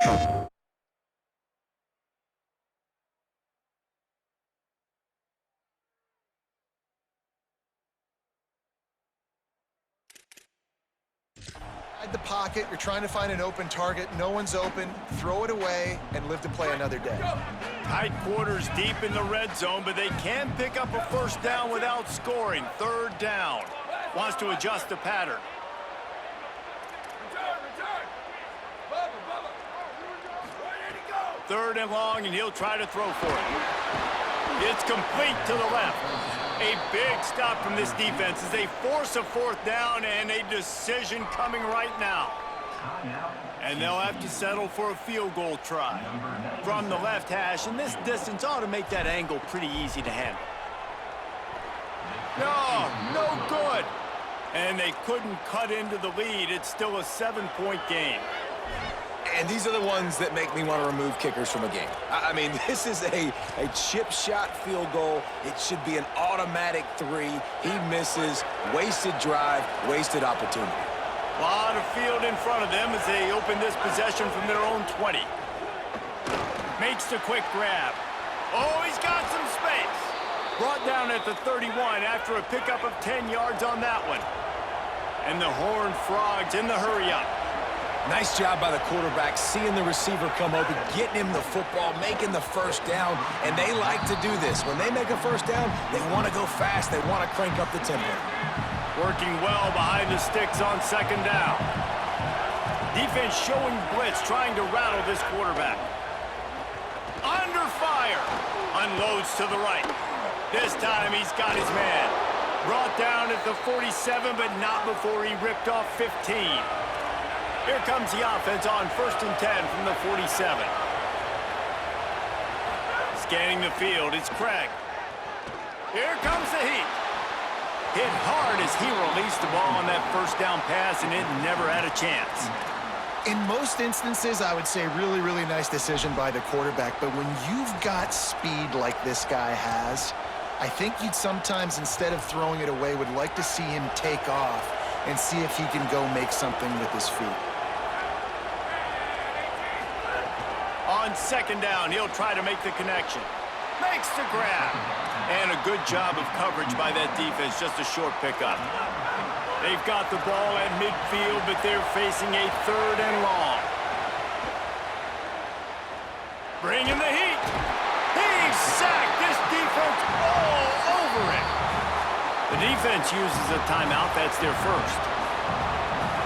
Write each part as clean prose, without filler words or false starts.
The pocket, you're trying to find an open target, no one's open, throw it away and live to play another day. Tight quarters deep in the red zone, but they can pick up a first down without scoring. Third down. Wants to adjust the pattern. Third and long, and he'll try to throw for it. It's complete to the left. A big stop from this defense as they force a fourth down, and a decision coming right now. And they'll have to settle for a field goal try from the left hash, and this distance ought to make that angle pretty easy to handle. No good. And they couldn't cut into the lead. It's still a 7-point game. And these are the ones that make me want to remove kickers from a game. I mean, this is a chip shot field goal. It should be an automatic 3. He misses. Wasted drive, wasted opportunity. A lot of field in front of them as they open this possession from their own 20. Makes the quick grab. Oh, he's got some space. Brought down at the 31 after a pickup of 10 yards on that one. And the Horned Frogs in the hurry-up. Nice job by the quarterback, seeing the receiver come open, getting him the football, making the first down, and they like to do this. When they make a first down, they want to go fast. They want to crank up the tempo. Working well behind the sticks on second down. Defense showing blitz, trying to rattle this quarterback. Under fire. Unloads to the right. This time he's got his man. Brought down at the 47, but not before he ripped off 15. Here comes the offense on 1st and 10 from the 47. Scanning the field, it's Craig. Here comes the heat. Hit hard as he released the ball on that first down pass, and it never had a chance. In most instances, I would say really, really nice decision by the quarterback, but when you've got speed like this guy has, I think you'd sometimes, instead of throwing it away, would like to see him take off and see if he can go make something with his feet. On second down, he'll try to make the connection. Makes the grab. And a good job of coverage by that defense, just a short pickup. They've got the ball at midfield, but they're facing a 3rd and long. Bringing the heat. He's sacked. This defense all over it. The defense uses a timeout. That's their first.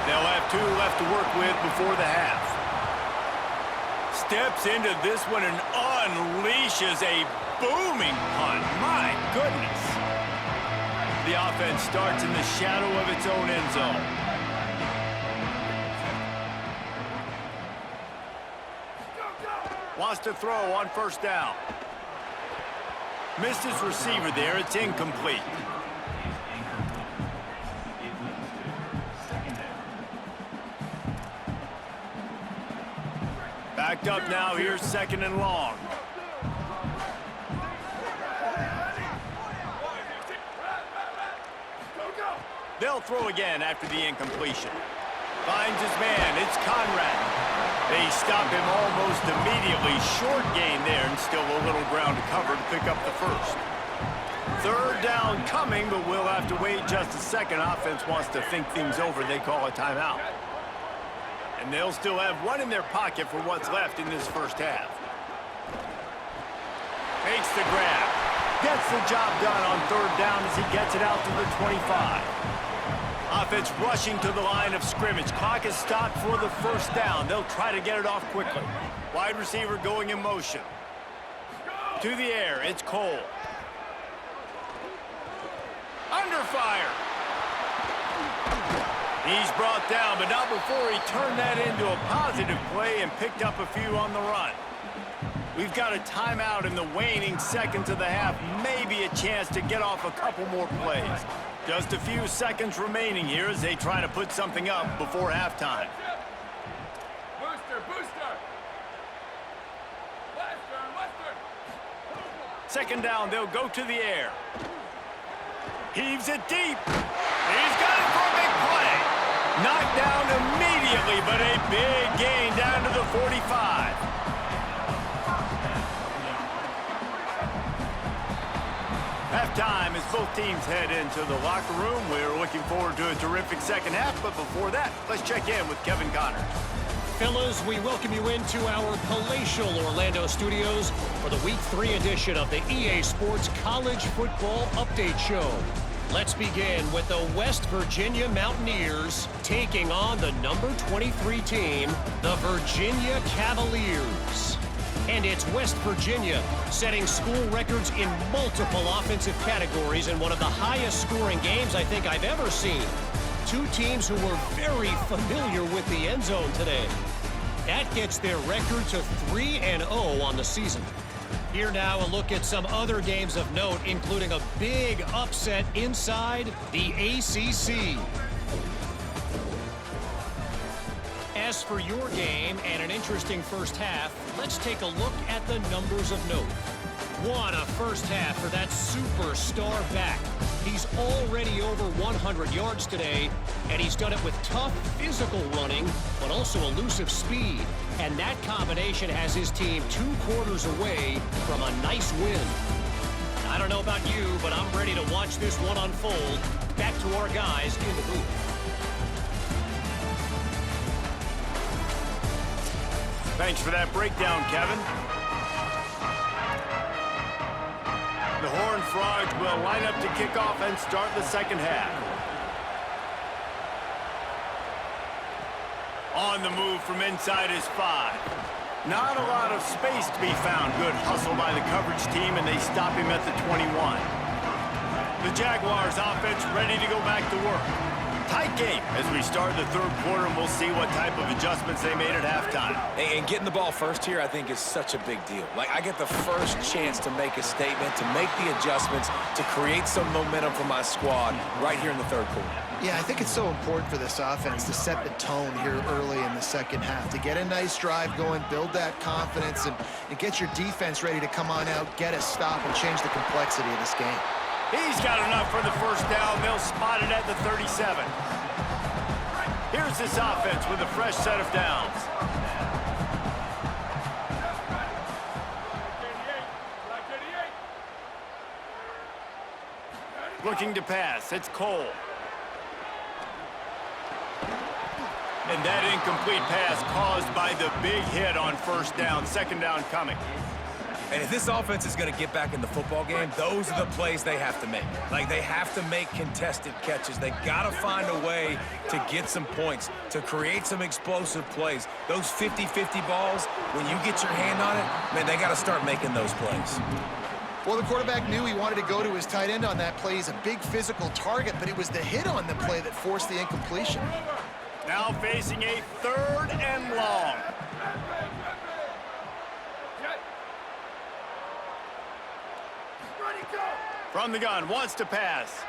They'll have 2 left to work with before the half. Steps into this one and unleashes a booming punt. My goodness. The offense starts in the shadow of its own end zone. Wants to throw on 1st down. Missed his receiver there. It's incomplete. Backed up now. Here's 2nd and long. They'll throw again after the incompletion. Finds his man. It's Conrad. They stop him almost immediately. Short gain there, and still a little ground to cover to pick up the first. 3rd down coming, but we'll have to wait just a second. Offense wants to think things over. They call a timeout. And they'll still have 1 in their pocket for what's left in this first half. Makes the grab. Gets the job done on 3rd down as he gets it out to the 25. Offense rushing to the line of scrimmage. Clock is stopped for the first down. They'll try to get it off quickly. Wide receiver going in motion. To the air, it's Cole. Under fire. He's brought down, but not before he turned that into a positive play and picked up a few on the run. We've got a timeout in the waning seconds of the half. Maybe a chance to get off a couple more plays. Just a few seconds remaining here as they try to put something up before halftime. Second down, they'll go to the air. Heaves it deep. He's got it for a big play. Knocked down immediately, but a big gain down to the 45. Halftime as both teams head into the locker room. We're looking forward to a terrific second half, but before that, let's check in with Kevin Connors. Fellas, we welcome you into our palatial Orlando studios for the Week 3 edition of the EA Sports College Football Update Show. Let's begin with the West Virginia Mountaineers taking on the number 23 team, the Virginia Cavaliers. And it's West Virginia setting school records in multiple offensive categories in one of the highest scoring games I think I've ever seen. Two teams who were very familiar with the end zone today. That gets their record to 3-0 on the season. Here now a look at some other games of note, including a big upset inside the ACC. As for your game and an interesting first half, let's take a look at the numbers of note. What a first half for that superstar back. He's already over 100 yards today, and he's done it with tough physical running, but also elusive speed. And that combination has his team 2 quarters away from a nice win. I don't know about you, but I'm ready to watch this one unfold. Back to our guys in the booth. Thanks for that breakdown, Kevin. The Horned Frogs will line up to kick off and start the second half. On the move from inside is 5. Not a lot of space to be found. Good hustle by the coverage team, and they stop him at the 21. The Jaguars offense ready to go back to work. Tight game as we start the third quarter, and we'll see what type of adjustments they made at halftime. And getting the ball first here, I think, is such a big deal. Like, I get the first chance to make a statement, to make the adjustments, to create some momentum for my squad right here in the third quarter. Yeah, I think it's so important for this offense to set the tone here early in the second half, to get a nice drive going, build that confidence, and get your defense ready to come on out, get a stop, and change the complexity of this game. He's got enough for the first down. They'll spot it at the 37. Here's this offense with a fresh set of downs. Looking to pass. It's Cole. And that incomplete pass caused by the big hit on first down. Second down coming. And if this offense is going to get back in the football game, those are the plays they have to make. Like, they have to make contested catches. They got to find a way to get some points, to create some explosive plays. Those 50-50 balls, when you get your hand on it, man, they got to start making those plays. Well, the quarterback knew he wanted to go to his tight end on that play. He's a big physical target, but it was the hit on the play that forced the incompletion. Now facing a 3rd and long. From the gun, wants to pass.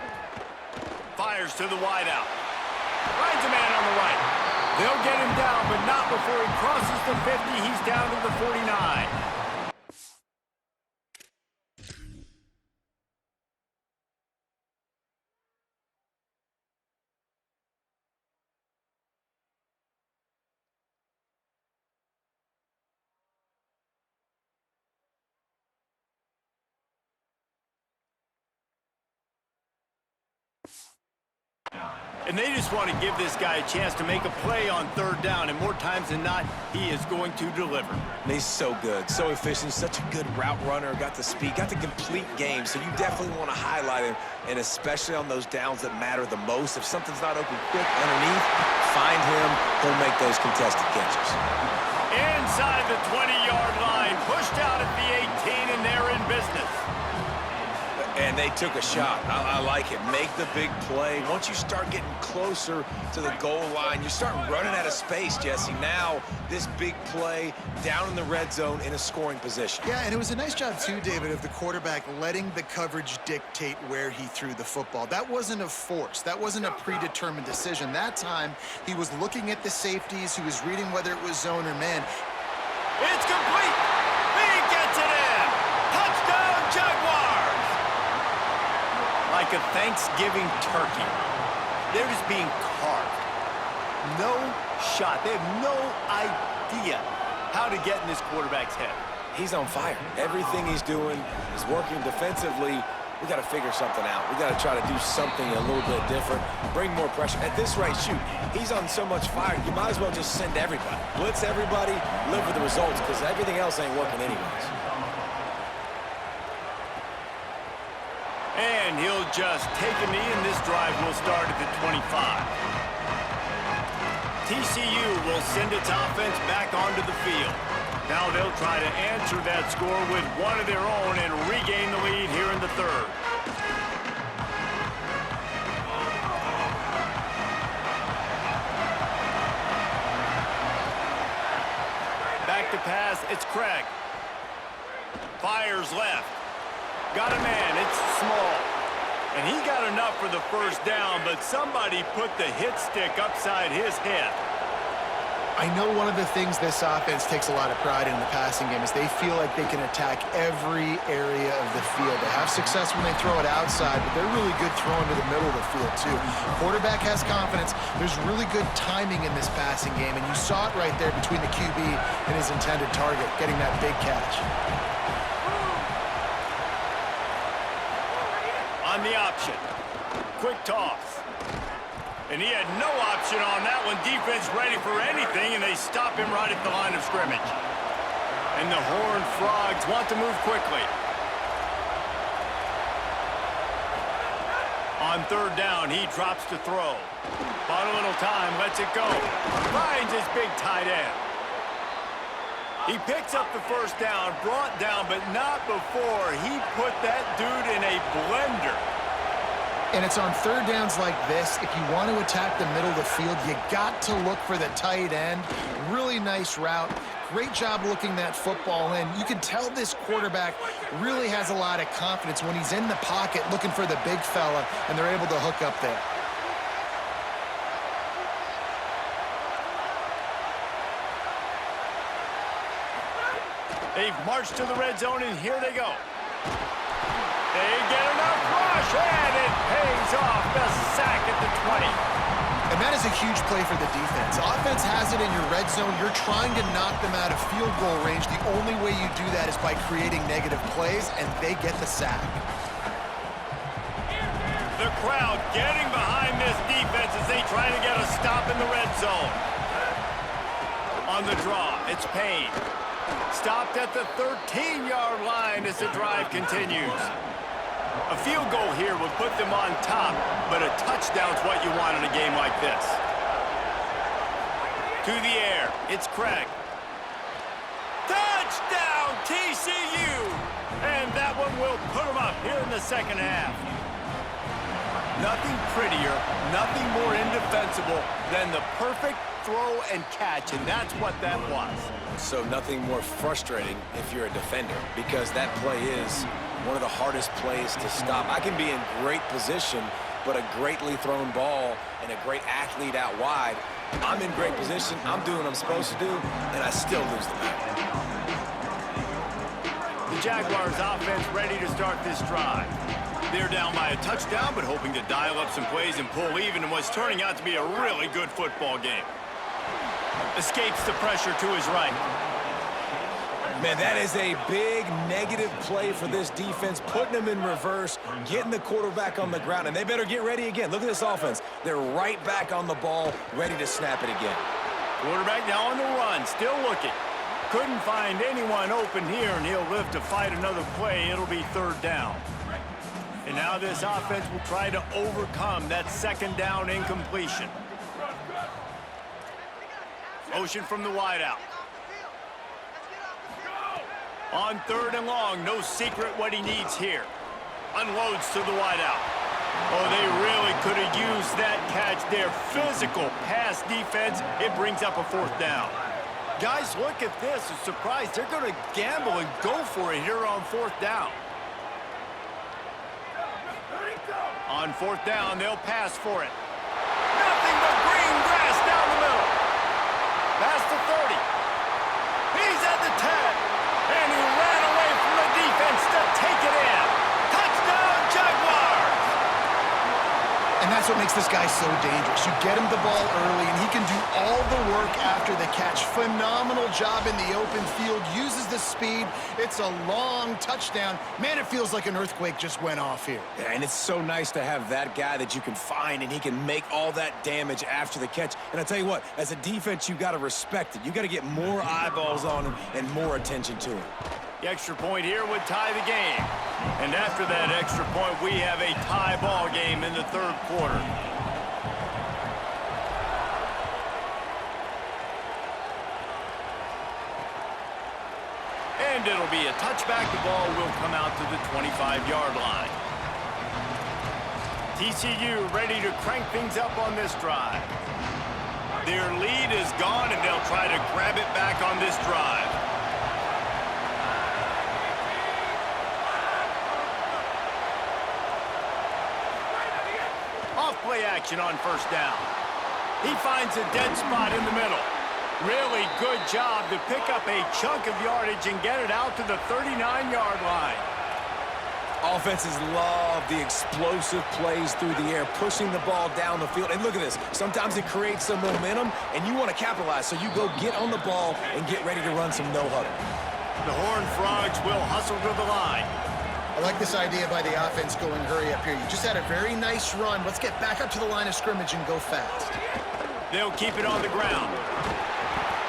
Fires to the wideout. Finds a man on the right. They'll get him down, but not before he crosses the 50. He's down to the 49. And they just want to give this guy a chance to make a play on 3rd down, and more times than not, he is going to deliver. And he's so good, so efficient, such a good route runner, got the speed, got the complete game, so you definitely want to highlight him, and especially on those downs that matter the most. If something's not open quick underneath, find him, he'll make those contested catches. Inside the 20-yard line, pushed out at the 18, and they're in business. And they took a shot. I like it. Make the big play. Once you start getting closer to the goal line, you start running out of space, Jesse. Now, this big play down in the red zone in a scoring position. Yeah, and it was a nice job, too, David, of the quarterback letting the coverage dictate where he threw the football. That wasn't a force. That wasn't a predetermined decision. That time, he was looking at the safeties. He was reading whether it was zone or man. It's complete. He gets it in. Touchdown, Jaguars. Like a Thanksgiving turkey. They're just being carved. No shot. They have no idea how to get in this quarterback's head. He's on fire. Everything he's doing is working defensively. we got to figure something out. We got to try to do something a little bit different, bring more pressure. At this rate, shoot, he's on so much fire, you might as well just send everybody. Blitz everybody, live with the results, because everything else ain't working anyways. And he'll just take a knee, and this drive will start at the 25. TCU will send its offense back onto the field. Now they'll try to answer that score with one of their own and regain the lead here in the third. Back to pass, it's Craig. Fires left. Got a man, it's Small. And he got enough for the first down, but somebody put the hit stick upside his head. I know one of the things this offense takes a lot of pride in the passing game is they feel like they can attack every area of the field. They have success when they throw it outside, but they're really good throwing to the middle of the field, too. Quarterback has confidence. There's really good timing in this passing game, and you saw it right there between the QB and his intended target, getting that big catch. On the option. Quick toss. And he had no option on that one. Defense ready for anything, and they stop him right at the line of scrimmage. And the Horned Frogs want to move quickly. On third down, he drops to throw. Bought a little time, lets it go. Finds his big tight end. He picks up the first down, brought down, but not before he put that dude in a blender. And it's on third downs like this, if you want to attack the middle of the field, you got to look for the tight end. Really nice route. Great job looking that football in. You can tell this quarterback really has a lot of confidence when he's in the pocket looking for the big fella, and they're able to hook up there. They've marched to the red zone, and here they go. They get enough rush, and it pays off. The sack at the 20. And that is a huge play for the defense. Offense has it in your red zone. You're trying to knock them out of field goal range. The only way you do that is by creating negative plays, and they get the sack. The crowd getting behind this defense as they try to get a stop in the red zone. On the draw, it's Payne. Stopped at the 13-yard line as the drive continues. A field goal here would put them on top, but a touchdown's what you want in a game like this. To the air, it's Craig. Touchdown, TCU! And that one will put them up here in the second half. Nothing prettier, nothing more indefensible than the perfect throw and catch, and that's what that was. So nothing more frustrating if you're a defender, because that play is one of the hardest plays to stop. I can be in great position, but a greatly thrown ball and a great athlete out wide, I'm in great position, I'm doing what I'm supposed to do, and I still lose the battle. The Jaguars offense ready to start this drive. They're down by a touchdown, but hoping to dial up some plays and pull even in what's turning out to be a really good football game. Escapes the pressure to his right. Man, that is a big negative play for this defense, putting them in reverse, getting the quarterback on the ground, and they better get ready again. Look at this offense. They're right back on the ball, ready to snap it again. Quarterback now on the run, still looking. Couldn't find anyone open here, and he'll live to fight another play. It'll be third down. And now this offense will try to overcome that second down incompletion. Motion from the wideout. On third and long, no secret what he needs here. Unloads to the wideout. Oh, they really could have used that catch there. Physical pass defense. It brings up a fourth down. Guys, look at this. I'm surprised. They're going to gamble and go for it here on fourth down. On fourth down, they'll pass for it. Nothing but green grass down the middle. Past the 30. He's at the 10. And he ran away from the defense to take it in. Touchdown, Jaguars! And that's what makes this guy so dangerous. You get him the ball early, and he can do all the work after the catch. Phenomenal job in the open field. Uses the speed. It's a long touchdown. Man, it feels like an earthquake just went off here. Yeah, and it's so nice to have that guy that you can find, and he can make all that damage after the catch. And I tell you what, as a defense, you got to respect it. You got to get more eyeballs on him and more attention to him. The extra point here would tie the game. And after that extra point, we have a tie ball game in the third quarter. And it'll be a touchback. The ball will come out to the 25-yard line. TCU ready to crank things up on this drive. Their lead is gone, and they'll try to grab it back on this drive. Off-play action on first down. He finds a dead spot in the middle. Really good job to pick up a chunk of yardage and get it out to the 39-yard line. Offenses love the explosive plays through the air, pushing the ball down the field. And look at this. Sometimes it creates some momentum, and you want to capitalize. So you go get on the ball and get ready to run some no-huddle. The Horned Frogs will hustle to the line. I like this idea by the offense going hurry up here. You just had a very nice run. Let's get back up to the line of scrimmage and go fast. They'll keep it on the ground.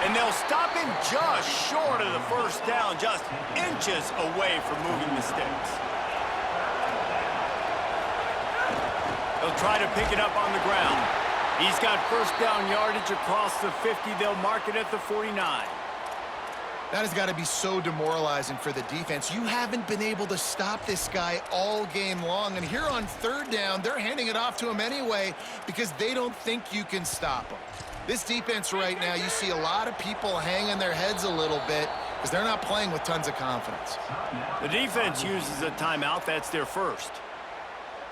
And they'll stop him just short of the first down, just inches away from moving the sticks. They'll try to pick it up on the ground. He's got first down yardage across the 50. They'll mark it at the 49. That has got to be so demoralizing for the defense. You haven't been able to stop this guy all game long. And here on third down, they're handing it off to him anyway because they don't think you can stop him. This defense right now, you see a lot of people hanging their heads a little bit because they're not playing with tons of confidence. The defense uses a timeout. That's their first.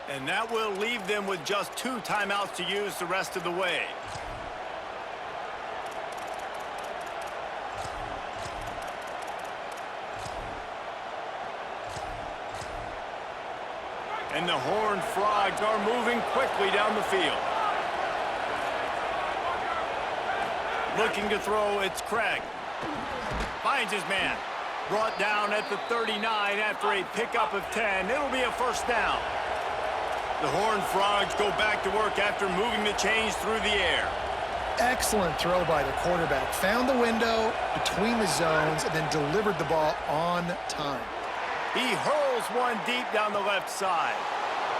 And that will leave them with just 2 timeouts to use the rest of the way. And the Horned Frogs are moving quickly down the field. Looking to throw, it's Craig. Finds his man. Brought down at the 39 after a pickup of 10. It'll be a first down. The Horned Frogs go back to work after moving the chains through the air. Excellent throw by the quarterback. Found the window between the zones and then delivered the ball on time. He hurls one deep down the left side.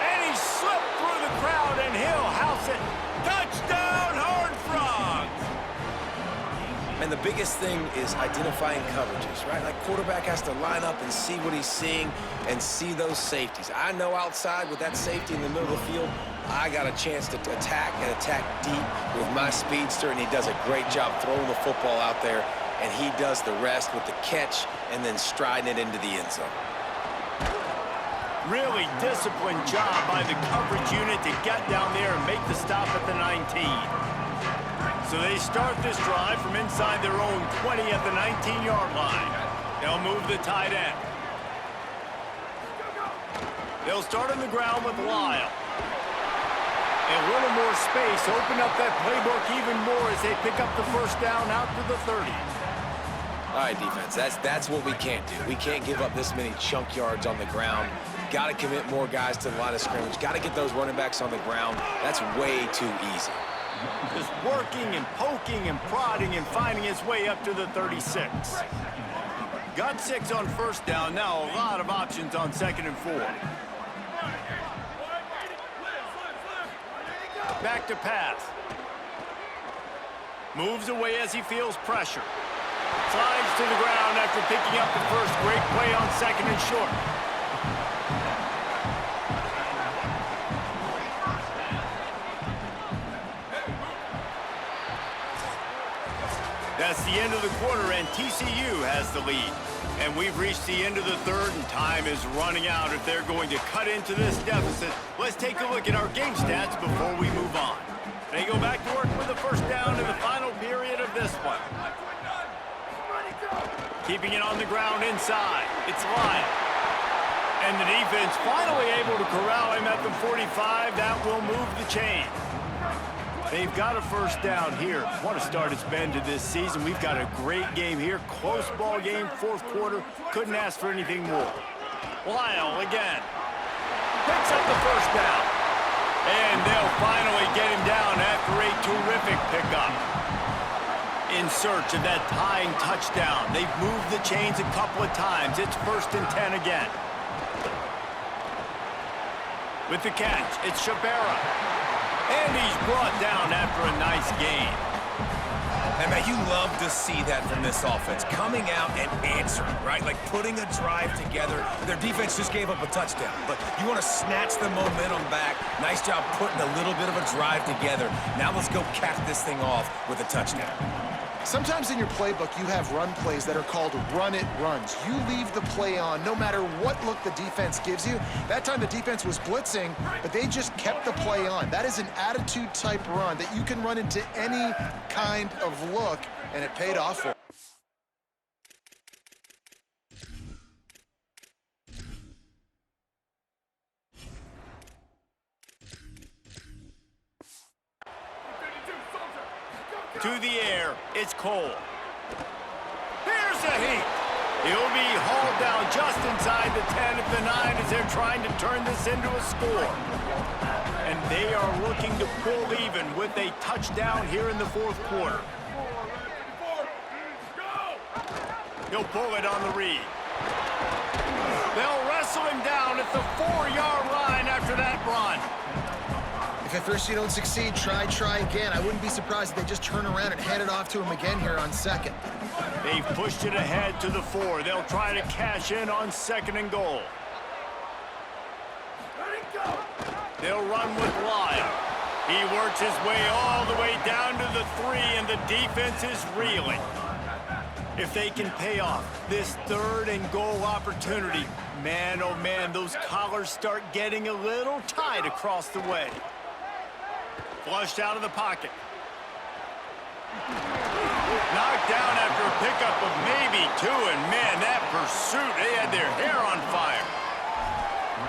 And he slipped through the crowd, and he'll house it. Touchdown, Horned Frogs! And the biggest thing is identifying coverages, right? Like quarterback has to line up and see what he's seeing and see those safeties. I know outside with that safety in the middle of the field, I got a chance to attack and attack deep with my speedster, and he does a great job throwing the football out there, and he does the rest with the catch and then striding it into the end zone. Really disciplined job by the coverage unit to get down there and make the stop at the 19. So they start this drive from inside their own 20 at the 19-yard line. They'll move the tight end. They'll start on the ground with Lyle. A little more space, open up that playbook even more as they pick up the first down out to the 30. All right, defense, that's what we can't do. We can't give up this many chunk yards on the ground. Got to commit more guys to the line of scrimmage. Got to get those running backs on the ground. That's way too easy. Just working and poking and prodding and finding his way up to the 36. Got 6 on first down. Now a lot of options on 2nd and 4. Back to pass. Moves away as he feels pressure. Slides to the ground after picking up the first. Great play on 2nd and short. That's the end of the quarter, and TCU has the lead. And we've reached the end of the third, and time is running out if they're going to cut into this deficit. Let's take a look at our game stats before we move on. They go back to work with the first down in the final period of this one. Keeping it on the ground inside. It's Lyle. And the defense finally able to corral him at the 45. That will move the chain. They've got a first down here. What a start it's been to this season. We've got a great game here. Close ball game, fourth quarter. Couldn't ask for anything more. Lyle again. Picks up the first down. And they'll finally get him down after a terrific pickup. In search of that tying touchdown. They've moved the chains a couple of times. It's 1st and 10 again. With the catch, it's Shabera. And he's brought down after a nice gain. And man, you love to see that from this offense. Coming out and answering, right? Like putting a drive together. Their defense just gave up a touchdown. But you want to snatch the momentum back. Nice job putting a little bit of a drive together. Now let's go cap this thing off with a touchdown. Sometimes in your playbook, you have run plays that are called run-it runs. You leave the play on no matter what look the defense gives you. That time the defense was blitzing, but they just kept the play on. That is an attitude-type run that you can run into any kind of look, and it paid off for them. To the air, it's Cole. Here's a heat. He'll be hauled down just inside the 10 at the 9 as they're trying to turn this into a score. And they are looking to pull even with a touchdown here in the fourth quarter. He'll pull it on the read. They'll wrestle him down at the 4-yard line after that run. If at first you don't succeed, try again. I wouldn't be surprised if they just turn around and hand it off to him again here on 2nd. They've pushed it ahead to the 4. They'll try to cash in on 2nd and goal. They'll run with Lyle. He works his way all the way down to the 3, and the defense is reeling. If they can pay off this 3rd and goal opportunity, man, oh man, those collars start getting a little tight across the way. Flushed out of the pocket. Knocked down after a pickup of maybe 2, and man, that pursuit, they had their hair on fire.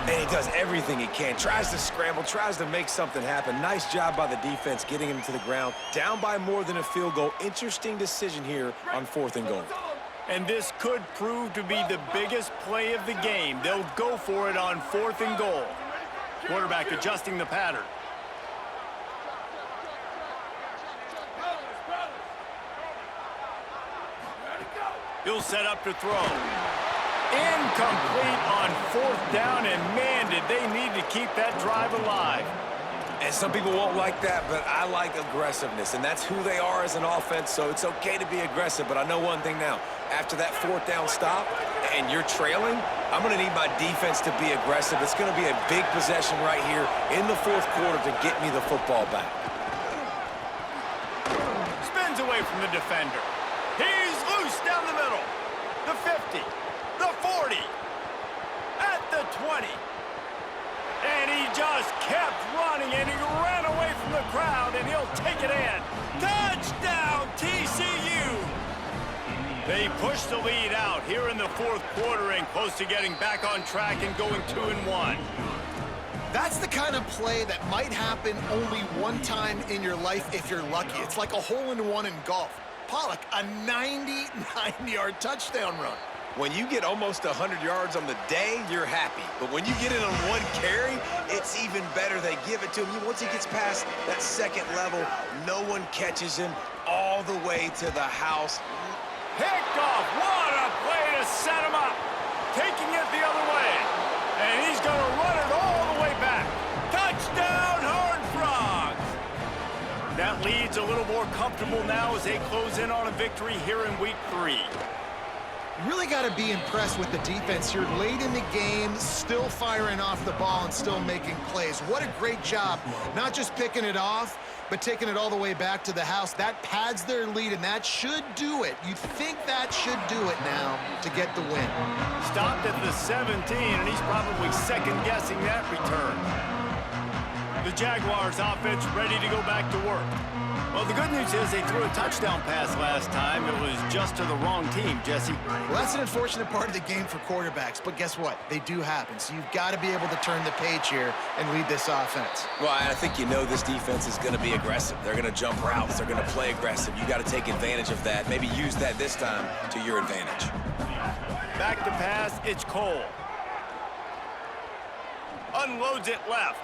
And he does everything he can. Tries to scramble, tries to make something happen. Nice job by the defense getting him to the ground. Down by more than a field goal. Interesting decision here on 4th and goal. And this could prove to be the biggest play of the game. They'll go for it on 4th and goal. Quarterback adjusting the pattern. He'll set up to throw. Incomplete on 4th down, and man, did they need to keep that drive alive. And some people won't like that, but I like aggressiveness, and that's who they are as an offense, so it's okay to be aggressive. But I know one thing now. After that 4th down stop and you're trailing, I'm going to need my defense to be aggressive. It's going to be a big possession right here in the 4th quarter to get me the football back. Spins away from the defender. He's loose down the middle. The 50, the 40, at the 20. And he just kept running, and he ran away from the crowd, and he'll take it in. Touchdown, TCU! They push the lead out here in the 4th quarter and close to getting back on track and going 2-1. That's the kind of play that might happen only one time in your life if you're lucky. It's like a hole-in-one in golf. Pollock, a 99-yard touchdown run. When you get almost 100 yards on the day, you're happy. But when you get it on one carry, it's even better. They give it to him. Once he gets past that 2nd level, no one catches him all the way to the house. Picked off. What a play to set him up. Taking it the other way. And he's going to run it all the way back. Touchdown, Horned Frogs. That lead's a little more comfortable now as they close in on a victory here in Week 3. Really got to be impressed with the defense here. Late in the game, still firing off the ball and still making plays. What a great job. Not just picking it off, but taking it all the way back to the house. That pads their lead, and that should do it. You think that should do it now to get the win. Stopped at the 17, and he's probably second-guessing that return. The Jaguars offense ready to go back to work. Well, the good news is they threw a touchdown pass last time. It was just to the wrong team, Jesse. Well, that's an unfortunate part of the game for quarterbacks, but guess what? They do happen, so you've got to be able to turn the page here and lead this offense. Well, I think you know this defense is going to be aggressive. They're going to jump routes. They're going to play aggressive. You got to take advantage of that. Maybe use that this time to your advantage. Back to pass, it's Cole. Unloads it left.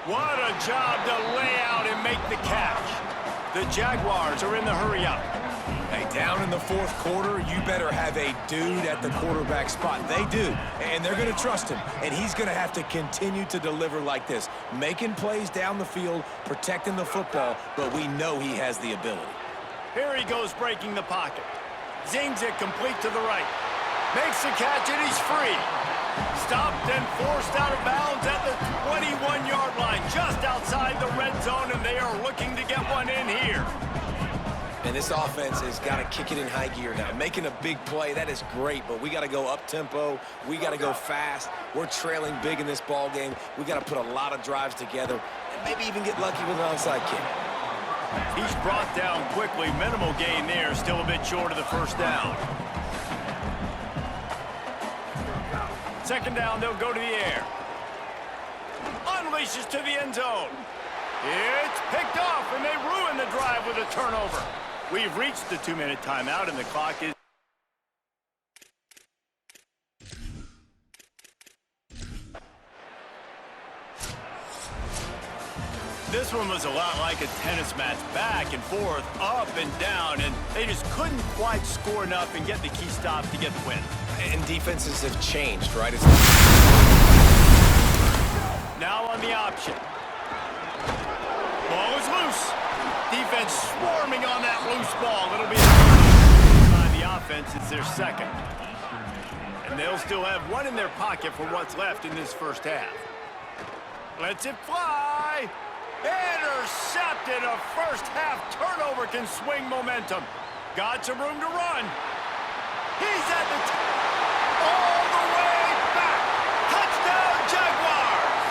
What a job to lay out and make the catch. The Jaguars are in the hurry-up. Hey, down in the fourth quarter, you better have a dude at the quarterback spot. They do, and they're going to trust him, and he's going to have to continue to deliver like this, making plays down the field, protecting the football, but we know he has the ability. Here he goes breaking the pocket. Zings it complete to the right. Makes the catch, and he's free. Stopped and forced out of bounds at the 21-yard line, just outside the red zone, and they are looking to get one in here. And this offense has got to kick it in high gear now. Making a big play, that is great, but we got to go up-tempo. We got to go fast. We're trailing big in this ball game. We got to put a lot of drives together and maybe even get lucky with an onside kick. He's brought down quickly. Minimal gain there, still a bit short of the first down. Second down, they'll go to the air. Unleashes to the end zone. It's picked off, and they ruin the drive with a turnover. We've reached the 2-minute timeout, and the clock is... This one was a lot like a tennis match, back and forth, up and down, and they just couldn't quite score enough and get the key stop to get the win. And defenses have changed, right? Now on the option. Ball is loose. Defense swarming on that loose ball. It'll be by the offense. It's their second. And they'll still have one in their pocket for what's left in this first half. Lets it fly. Intercepted. A first half turnover can swing momentum. Got some room to run. He's at the all the way back. Touchdown, Jaguars.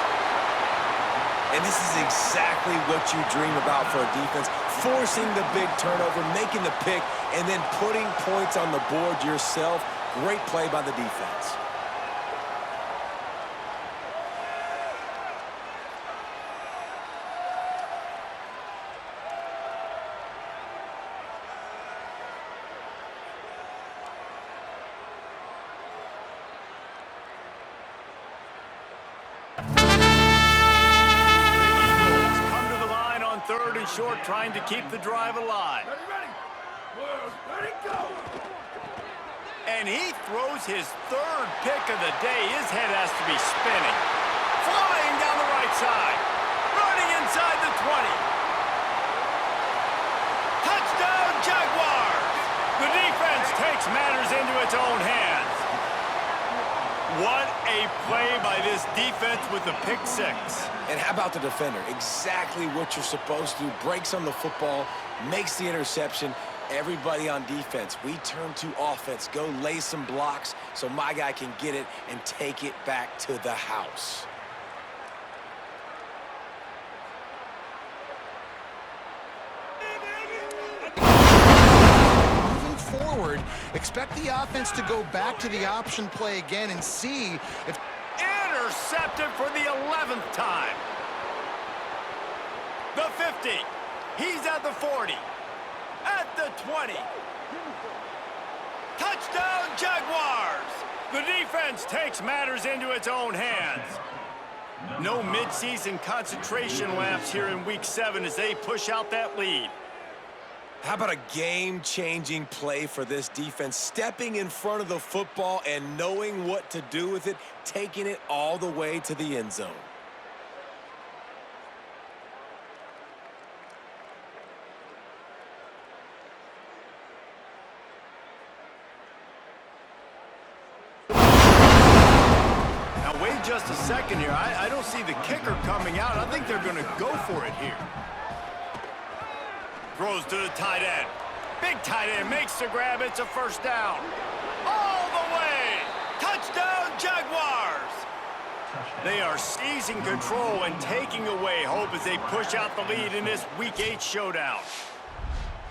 And this is exactly what you dream about for a defense. Forcing the big turnover, making the pick, and then putting points on the board yourself. Great play by the defense. Third and short, trying to keep the drive alive. Ready, go! And he throws his third pick of the day. His head has to be spinning. Flying down the right side. Running inside the 20. Touchdown, Jaguars! The defense takes matters into its own hands. What a play by this defense with the pick six. And how about the defender? Exactly what you're supposed to do. Breaks on the football, makes the interception. Everybody on defense, we turn to offense. Go lay some blocks so my guy can get it and take it back to the house. Moving forward, expect the offense to go back to the option play again and see if... Intercepted for the 11th time. The 50. He's at the 40. At the 20. Touchdown, Jaguars! The defense takes matters into its own hands. No midseason concentration lapse here in Week 7 as they push out that lead. How about a game-changing play for this defense? Stepping in front of the football and knowing what to do with it, taking it all the way to the end zone. Now wait just a second here. I don't see the kicker coming out. I think they're going to go for it here. Throws to the tight end. Big tight end makes the grab. It's a first down. All the way. Touchdown, Jaguars. They are seizing control and taking away hope as they push out the lead in this Week 8 showdown.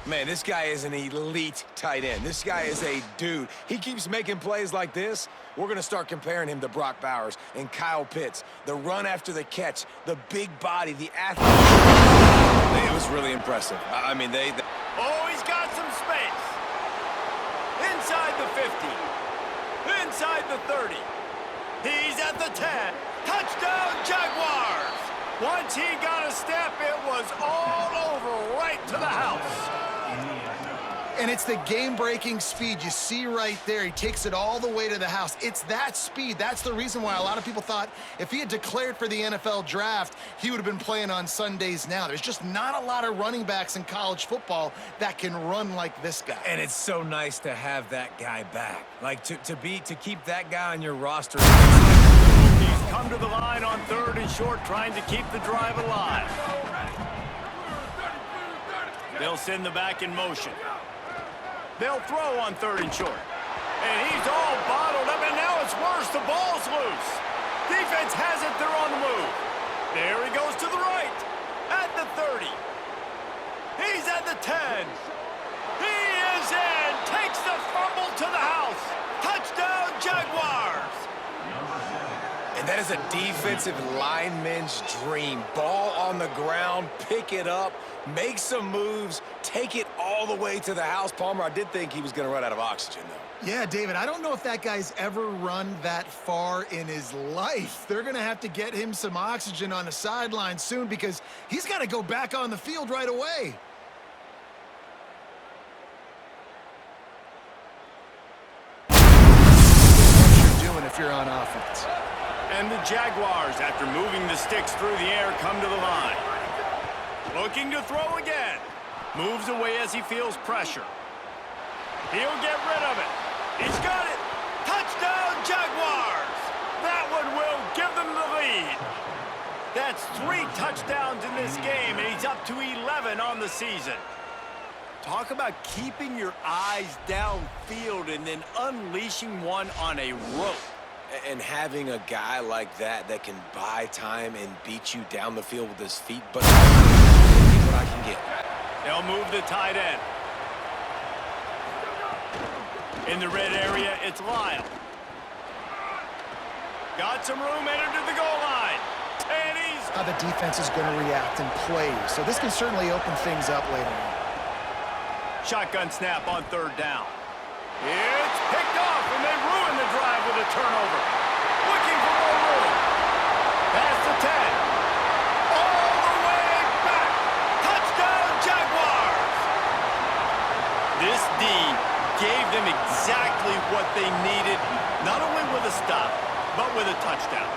Man, this guy is an elite tight end. This guy is a dude. He keeps making plays like this. We're going to start comparing him to Brock Bowers and Kyle Pitts. The run after the catch, the big body, the athlete. It was really impressive. I mean, Oh, he's got some space. Inside the 50. Inside the 30. He's at the 10. Touchdown, Jaguars! Once he got a step, it was all over right to the house. And it's the game-breaking speed you see right there. He takes it all the way to the house. It's that speed. That's the reason why a lot of people thought if he had declared for the NFL draft, he would have been playing on Sundays now. There's just not a lot of running backs in college football that can run like this guy. And it's so nice to have that guy back. Like, to keep that guy on your roster. He's come to the line on 3rd and short, trying to keep the drive alive. They'll send the back in motion. They'll throw on 3rd and short. And he's all bottled up, and now it's worse. The ball's loose. Defense has it. They're on the move. There he goes to the right. At the 30. He's at the 10. He is in. Takes the fumble to the house. Touchdown, Jaguars. And that is a defensive lineman's dream. Ball on the ground, pick it up, make some moves, take it all the way to the house. Palmer, I did think he was going to run out of oxygen, though. Yeah, David, I don't know if that guy's ever run that far in his life. They're going to have to get him some oxygen on the sideline soon because he's got to go back on the field right away. What you're doing if you're on offense. And the Jaguars, after moving the sticks through the air, come to the line. Looking to throw again. Moves away as he feels pressure. He'll get rid of it. He's got it. Touchdown, Jaguars! That one will give them the lead. That's 3 touchdowns in this game, and he's up to 11 on the season. Talk about keeping your eyes downfield and then unleashing one on a rope. And having a guy like that can buy time and beat you down the field with his feet, but what I can get. They'll move the tight end. In the red area, it's Lyle. Got some room, entered to the goal line. And he's... How the defense is going to react and play. So this can certainly open things up later on. Shotgun snap on 3rd down. It's picked off, and they ruin the drive with a turnover. Looking for more room. Past the 10. All the way back. Touchdown, Jaguars. This D gave them exactly what they needed, not only with a stop, but with a touchdown.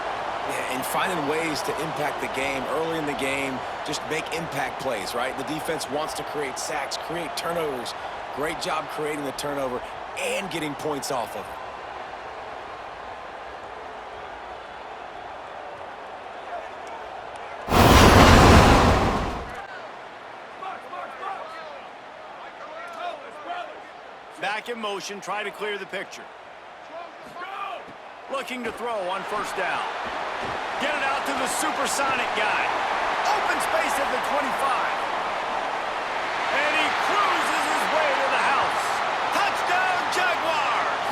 Yeah, and finding ways to impact the game early in the game, just make impact plays, right? The defense wants to create sacks, create turnovers. Great job creating the turnover and getting points off of it. Back in motion, try to clear the picture. Looking to throw on 1st down. Get it out to the supersonic guy. Open space at the 25. And he cruises his way to the house. Touchdown, Jaguars!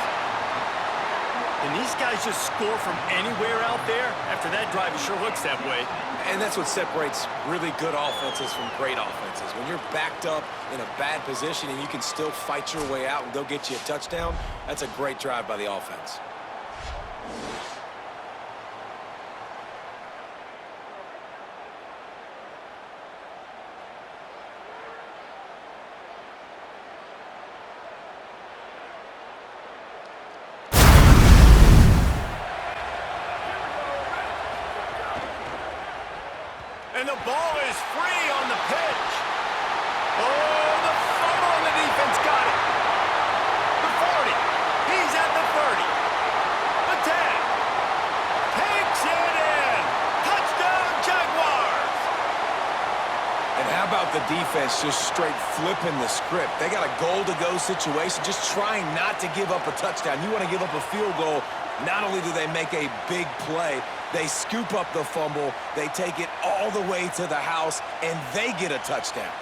And these guys just score from anywhere out there? After that drive, it sure looks that way. And that's what separates really good offenses from great offenses. When you're backed up in a bad position and you can still fight your way out and go get you a touchdown, that's a great drive by the offense. And the ball is free on the pitch. Oh, the fumble on the defense got it. The 40. He's at the 30. The 10. Takes it in. Touchdown, Jaguars. And how about the defense just straight flipping the script? They got a goal-to-go situation, just trying not to give up a touchdown. You want to give up a field goal, not only do they make a big play, They scoop up the fumble, they take it all the way to the house, and they get a touchdown.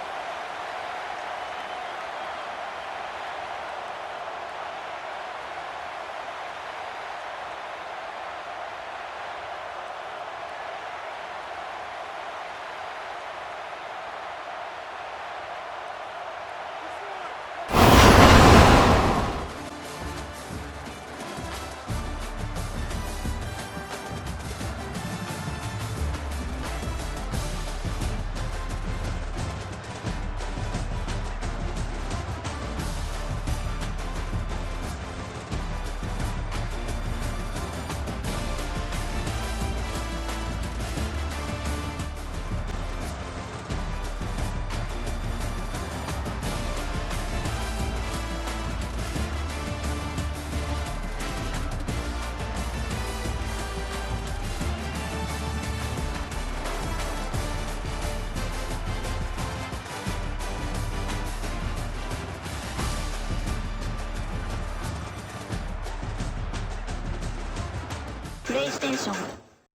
PlayStation